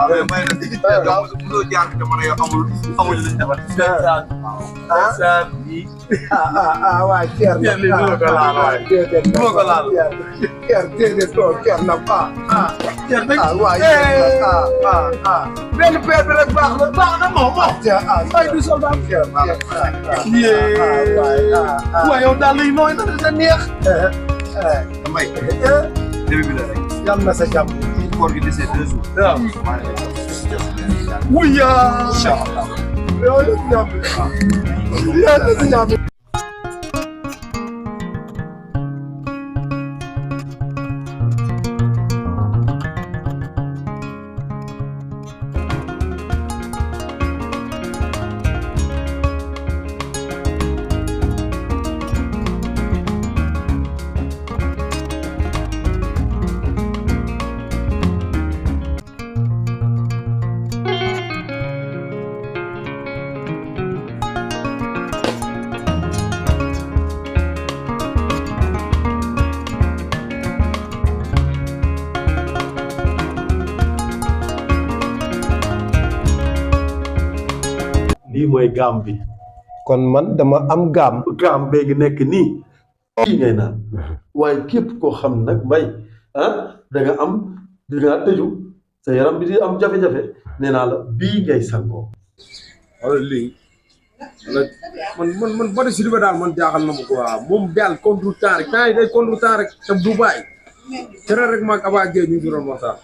mais may na mënoo jaar jamono yoo amul luñ defar. waaye Thier na déedéet Thier na benn peer bi rek baax na moom ay du soldat waaye yow daal lay nooy na da neex. Mbaye début bi la rek. yal na sa jàmm. koor gi desee 2 jours. waaw. wuya. incha allah. yow yal na sa jàmm. lii mooy gaam bi kon man dama am gaam. gaam bee ngi nekk nii kii ngay naan waaye képp koo xam nag Mbaye da nga am di nga tëju sa yaram bi di am jafe-jafe nee naa la bii ngay sangoo. wala lii man bari si li ba daal man jaaxal na ma ko waaw moom daal contre temps rek temps yi day contre temps rek te Dubaay tere rek maag Aba Gueye ñu ngi doon waxtaan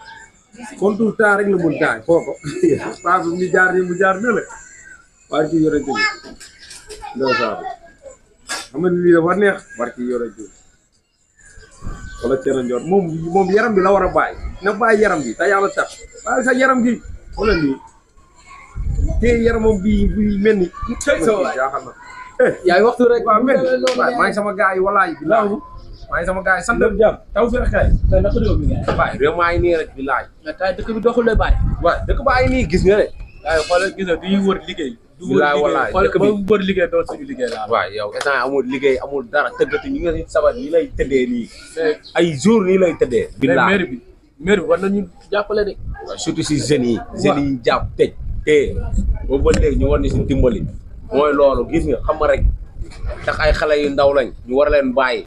contre temps rek la mun temps kooko paa bi mu jaar nii mu jaar ne la waaye ci yore ji ndew saa xam nga lii dafa neex war ci yore ji wala cere njoor moom yaram bi la war a bàyyi na bàyyi yaram bi te yàlla tax waaye sa yaram gi wala lii te yaramam bi mel ni jaaxal na yaay waxtu rek waaw mel maa ngi sama gars yi walaay bilaay maa ngi sama gars yi sant jàmm taw fi rek kay mais naka réew mi nga waay réew maa ngi nii rek bilaay mais tay dëkk bi doxul lay bàyyi waay dëkk baa ngi nii gis nga de waaye xoolal gis nga du ñu wër liggéey du bilaay walaay xool dëkk ba bi wër liggéey doon suñu liggéey laa waay yow instant amul liggéey amul dara tëggati ñu ngi sabat nii lay tëddee nii ay jour nii lay tëddee bilaay maire bi war nañu jàppale de waaw surtout si jeunes yi jàpp tëj te boobu ba léegi ñu war ni si dimbali mooy loolu gis nga xam nga rek tax ay xale yu ndaw lañ ñu war leen bàyyi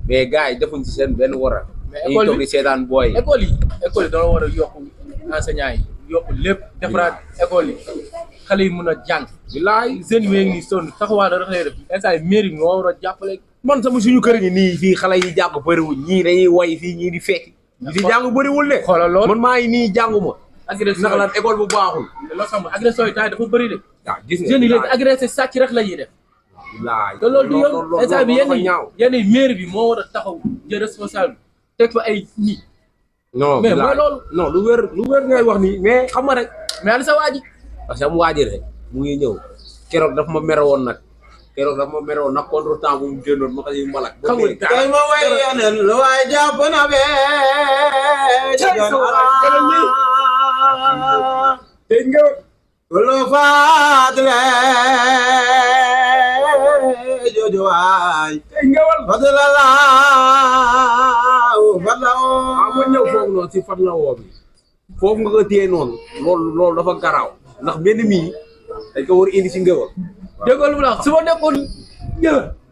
mais gars yi defuñ ci seen benn war a dañuy toog di seetaan booy école yi dañoo war a yokku enseignants yi yokku lépp defaraat école yi xale yi mën a jàng bilaay jeunes yi nii sonn taxawaa da rek def instant yi maire bi moo war a jàppale man sama suñu kër gi nii fii xale yi jàng bëriwul ñii dañuy woy fii ñii di fekk ñi di jàng bëriwul de xoolal loolu man maa ngi nii jànguma agression naka la école bu baaxul loo xam agression yi temps dafa bëri de waaw gis nga jeunes yi léegi agressé sàcc rek la ñuy def bilaay te loolu du yoon instant bi ñaaw yenn maire bi moo war a taxaw jël responsable teg fa ay nit non mais mooy loolu non lu wér ngay wax nii mais xam nga rek mais ana sa waa ji parce que am waaji rek mu ngi ñëw keroog daf ma mere woon nag contre temps bu mu génnoon ma ko yi malak xam nga kay ma way yonen lu waay jàpp na be te nga lu faatule jojo waay te nga wal fadlala fadlawo ma ñëw foofu noonu si fan la woo bi foofu nga ko téye noonu loolu dafa garaaw ndax benn mii dañ ko war indi si ngëwal déggoo lu mu la wax su ma nekkoon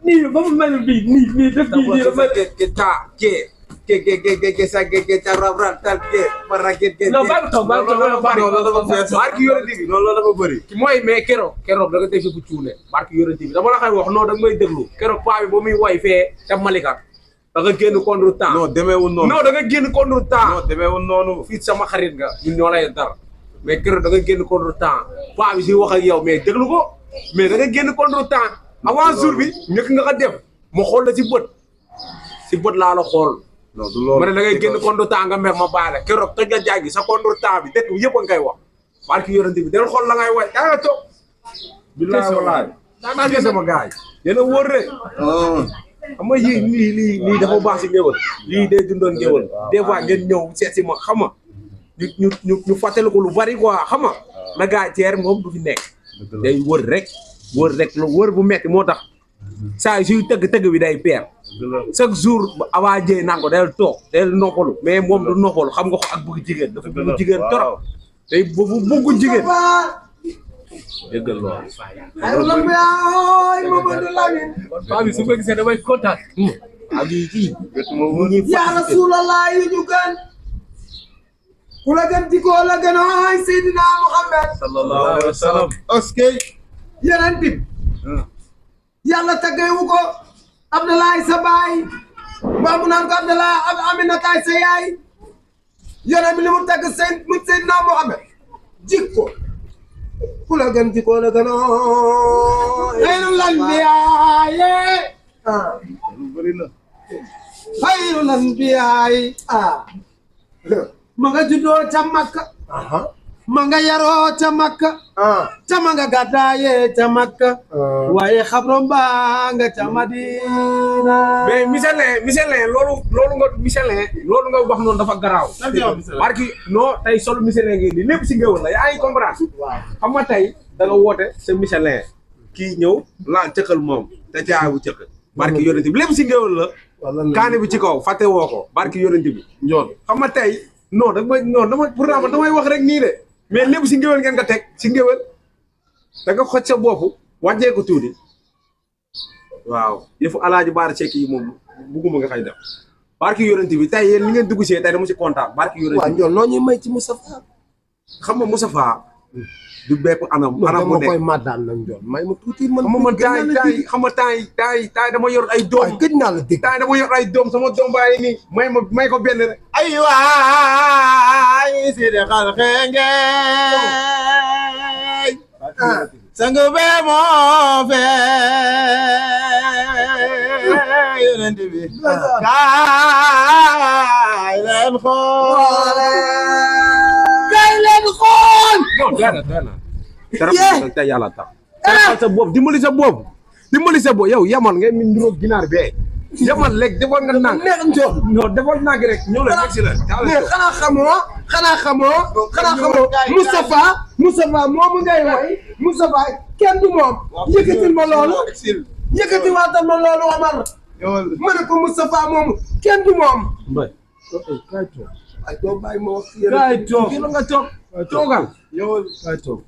nii ba mu mel nii def nii dafa non bàyyi ko barki yorenti bi loolu dafa bëri mooy mais keroog da nga def bu cuune barki yorenti bi dama la koy wax non da nga may déglu keroog paa bi ba muy woy fee ca Malika da nga génn contre temps non demeewul noonu non da nga génn contre temps non demeewul noonu fii sama xarit nga ñun ñoo lay dara mais keroog da nga génn contre temps paa bi si wax ak yow mais déglu ko mais da nga génn contre temps avant jour bi njëkk nga ko def ma xool la si bët laa la xool non du loolu ma ne da ngay génn contre temps nga mer ma baale keroog toj nga jàngi sa contre temps bi dëkk bi yëpp a ngay wax barki yorante bi del xool la ngay way daa nga toog bilaay walaay daa nga sama gars yi yéen a wóor rek xam nga yii lii dafa baax si ngéwal lii day dundoon ngéwal des fois ngeen ñëw seet si ma xam nga ñu fàttali ko lu bari quoi xam nga na gars teer moom du fi nekk day wër rek lu wër bu metti moo tax saa yi suy tëgg bi day peer chaque jour Aba Dieye naan ko day toog day noppalu mais moom du noppalu xam nga ko ak bëgg jigéen dafa bëgg jigéen trop tey boobu bëggu jigéen déggal lool xayrul anbiyaa Mamadou Lamine paa bi su ko gisee damay kontaan abi kii yaa rasulallah yi ñu gën ku la gën jikko la gën ay Seydina Muhammad sallallahu alayhi wa sallam askay yeneen bi yàlla taggeewu ko Abdoulaye sa baay mbaa mu naan ko Abdoulaye Aminata sa yaay yeneen bi li mu tagg Seydina Muhammad jikko ku la gën jikko la gën xayrul anbiyaa xayrul anbiyaa ma nga juddoo ca Makka ma nga yaroo ca Makka ca ma nga gàddaayee ca Makka waaye xabrom baa nga ca Madina mais Michelin loolu nga wax noonu dafa garaaw parce que non tey solo Michelin ngi ni lépp si ngéwal la yaa ngi comprendre xam nga tey da nga woote sa Michelin kii ñëw laa cëkkal moom te jaabu cëkk barki yonent bi lépp si ngéwal la kaani bi ci kaw fàtte woo ko barki yonent bi ñoon xam nga tey non pourtant damay wax rek nii de mais lépp si ngéwal ngeen nga teg si ngéwal da nga xoj sa bopp wàccee ko tuuti waaw yëfu alaaji baara cekk yi moom bugguma nga xay def barki yonent bi tey yéen li ngeen dugg see tey dama si kontaan barki yonent waaw bi ñoom noo ñuy may ci Moustapha xam nga Moustapha du bépp anam bu dama koy nekk màddaan nañ joon may ma tuuti man xam nga man temps dama yor ay doom gëj naa la dégg temps dama yor ay doom sama doom bàyyi nii may ko benn rek ay waay si de xal xengeey sang be moo fee yonent bi kaay leen xool non doy na dara tey yàlla tax teral sa bopp dimbali sa bopp yow yamal nga mi nduróog ginaar bee yamal léegi defoon nga nang neex njoon non defoon nang rek ñëw la yegg si la mais xanaa xamoo Moustapha moomu ngay way Moustapha kenn du moom yëkkatil ma loolu yëkkati waatal ma loolu Omar ma ne ko Moustapha moomu kenn du moom mbay kaay toog ay doo bàyyi ma wax kaay toog kii la nga toog toogal ñëwal toog